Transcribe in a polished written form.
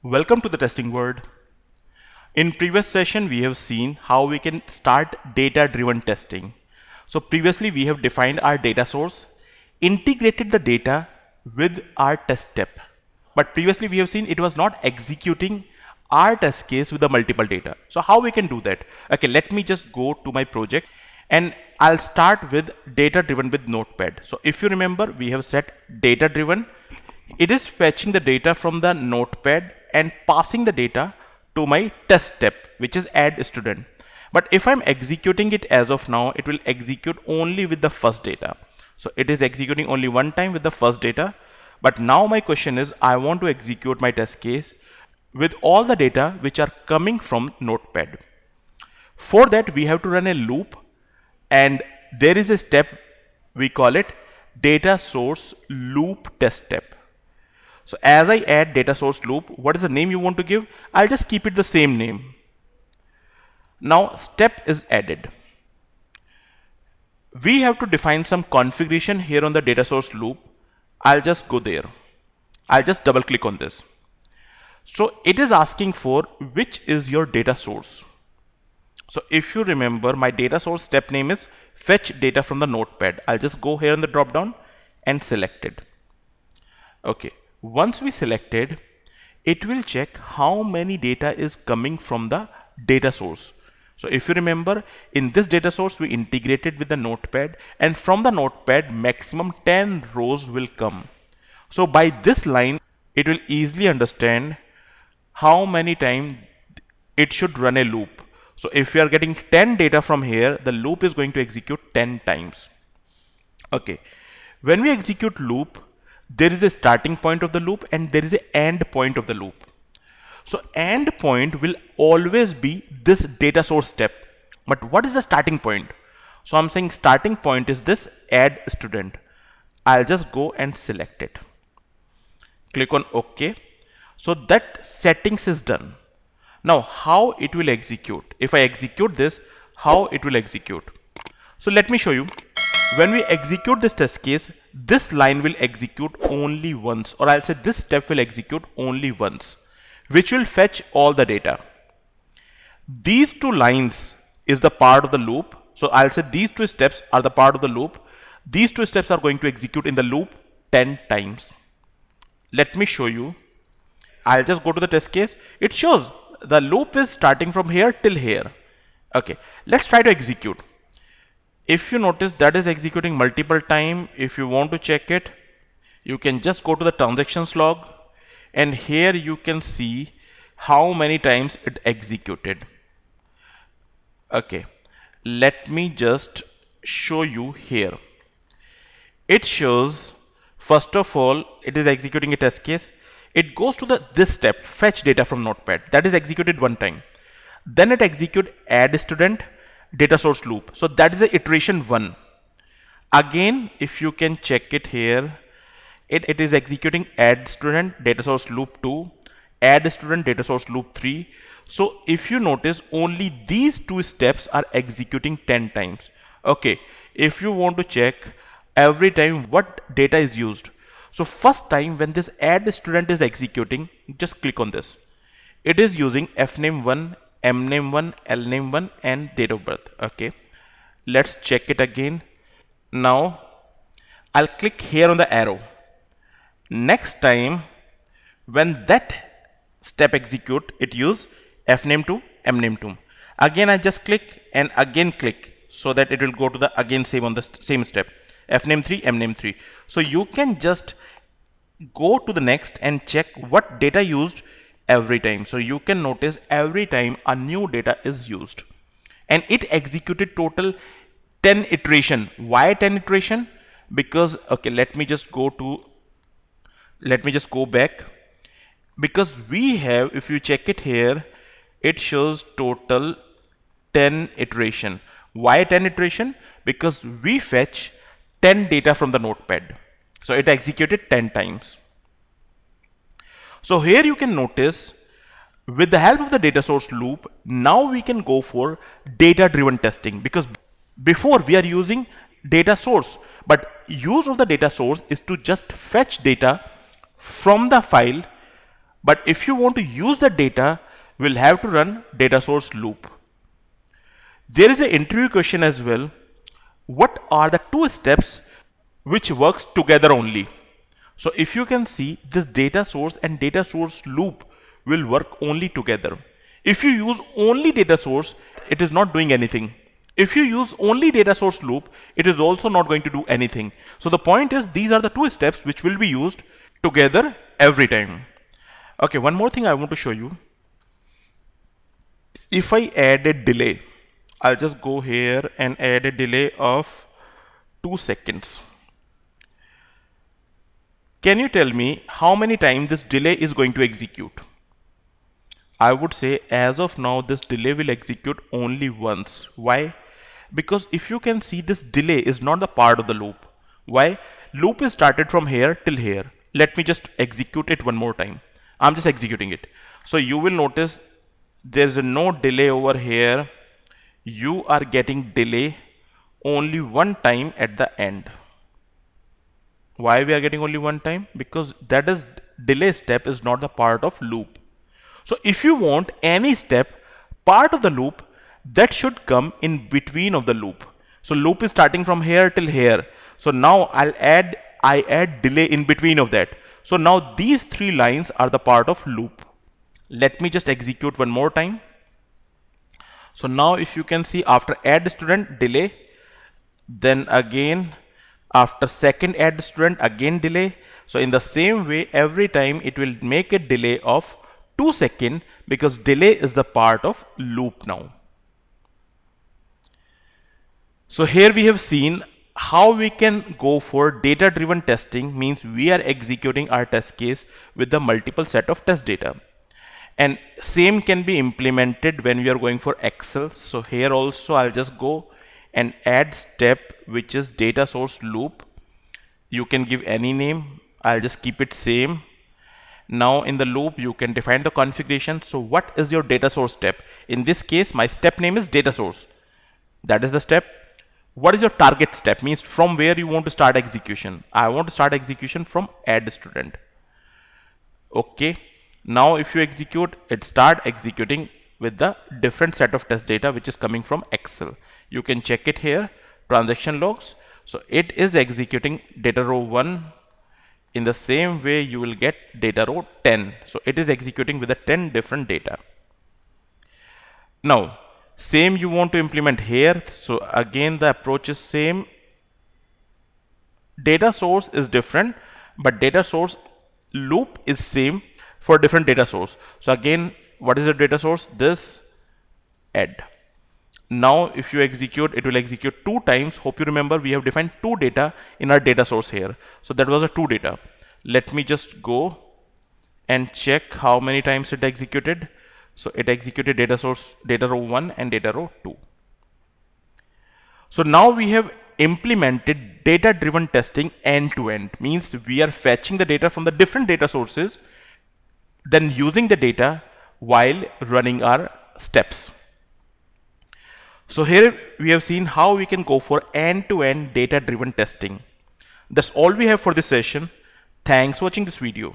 Welcome to the testing world. In previous session, we have seen how we can start data-driven testing. So previously we have defined our data source, integrated the data with our test step. But previously we have seen it was not executing our test case with the multiple data. So how we can do that? Okay, let me just go to my project and I'll start with data-driven with Notepad. So if you remember, we have set data-driven. It is fetching the data from the Notepad and passing the data to my test step, which is add student. But if I'm executing it as of now, it will execute only with the first data. So it is executing only one time with the first data. But now my question is, I want to execute my test case with all the data which are coming from Notepad. For that, we have to run a loop, and there is a step, we call it data source loop test step. So as I add data source loop, what is the name you want to give? I'll just keep it the same name. Now step is added. We have to define some configuration here on the data source loop. I'll just go there. I'll just double click on this. So it is asking for which is your data source. So if you remember, my data source step name is fetch data from the Notepad. I'll just go here in the drop down and select it. Okay. Once we selected, it will check how many data is coming from the data source. So if you remember, in this data source, we integrated with the Notepad, and from the Notepad, maximum 10 rows will come. So by this line, it will easily understand how many times it should run a loop. So if we are getting 10 data from here, the loop is going to execute 10 times. Okay. When we execute loop, there is a starting point of the loop and there is an end point of the loop. So end point will always be this data source step. But what is the starting point? So I'm saying starting point is this add student. I'll just go and select it. Click on OK. So that settings is done. Now how it will execute? If I execute this, how it will execute? So let me show you. When we execute this test case, this line will execute only once, or I'll say this step will execute only once, which will fetch all the data. These two lines is the part of the loop. So I'll say these two steps are the part of the loop. These two steps are going to execute in the loop 10 times. Let me show you. I'll just go to the test case. It shows the loop is starting from here till here. Okay, let's try to execute. If you notice, that is executing multiple times. If you want to check it, you can just go to the transactions log, and here you can see how many times it executed. Okay, let me just show you here. It shows, first of all, it is executing a test case. It goes to this step, fetch data from Notepad. That is executed one time. Then it execute add student, data source loop. So that is the iteration 1. Again, if you can check it here, it is executing add student, data source loop 2, add student, data source loop 3. So if you notice, only these two steps are executing 10 times. Okay, if you want to check every time what data is used. So first time when this add student is executing, just click on this. It is using fname1, mname1, lname1 and date of birth. Okay, let's check it again. Now I'll click here on the arrow. Next time when that step execute, it use fname2, mname2. Again I just click and again click, so that it will go to the again same on the same step, fname3, mname3. So you can just go to the next and check what data used every time. So you can notice every time a new data is used, and it executed total 10 iteration. Why 10 iteration? Because, okay, let me just go back, because we have, if you check it here, it shows total 10 iteration. Why 10 iteration? Because we fetch 10 data from the Notepad. So it executed 10 times. So here you can notice, with the help of the data source loop, now we can go for data driven testing, because before we are using data source, but use of the data source is to just fetch data from the file But if you want to use the data, we'll have to run data source loop. There is an interview question as well. What are the two steps which works together only? So if you can see, this data source and data source loop will work only together. If you use only data source, it is not doing anything. If you use only data source loop, it is also not going to do anything. So the point is, these are the two steps which will be used together every time. Okay, one more thing I want to show you. If I add a delay, I'll just go here and add a delay of 2 seconds. Can you tell me how many times this delay is going to execute? I would say as of now this delay will execute only once. Why? Because if you can see, this delay is not the part of the loop. Why? Loop is started from here till here. Let me just execute it one more time. I'm just executing it. So you will notice there's no delay over here. You are getting delay only one time at the end. Why we are getting only one time? Because that is delay step is not the part of loop. So if you want any step part of the loop, that should come in between of the loop. So loop is starting from here till here. So now I add delay in between of that. So now these three lines are the part of loop. Let me just execute one more time. So now if you can see, after add student delay, then again after second add student again delay. So in the same way, every time it will make a delay of 2 seconds, because delay is the part of loop now. So here we have seen how we can go for data driven testing. Means we are executing our test case with the multiple set of test data, and same can be implemented when we are going for Excel. So here also I'll just go and add step which is data source loop. You can give any name. I'll just keep it same. Now in the loop you can define the configuration. So what is your data source step? In this case my step name is data source. That is the step. What is your target step? Means from where you want to start execution. I want to start execution from add student. Okay. Now if you execute, it start executing with the different set of test data which is coming from Excel. You can check it here, transaction logs. So it is executing data row 1. In the same way you will get data row 10. So it is executing with the 10 different data. Now same you want to implement here. So again the approach is same. Data source is different, but data source loop is same for different data source. So again, what is the data source? This add. Now if you execute, it will execute 2 times. Hope you remember we have defined 2 data in our data source here. So that was a 2 data. Let me just go and check how many times it executed. So it executed data source, data row 1 and data row 2. So now we have implemented data driven testing end to end. Means we are fetching the data from the different data sources, then using the data while running our steps. So here we have seen how we can go for end-to-end data driven testing. That's all we have for this session. Thanks for watching this video.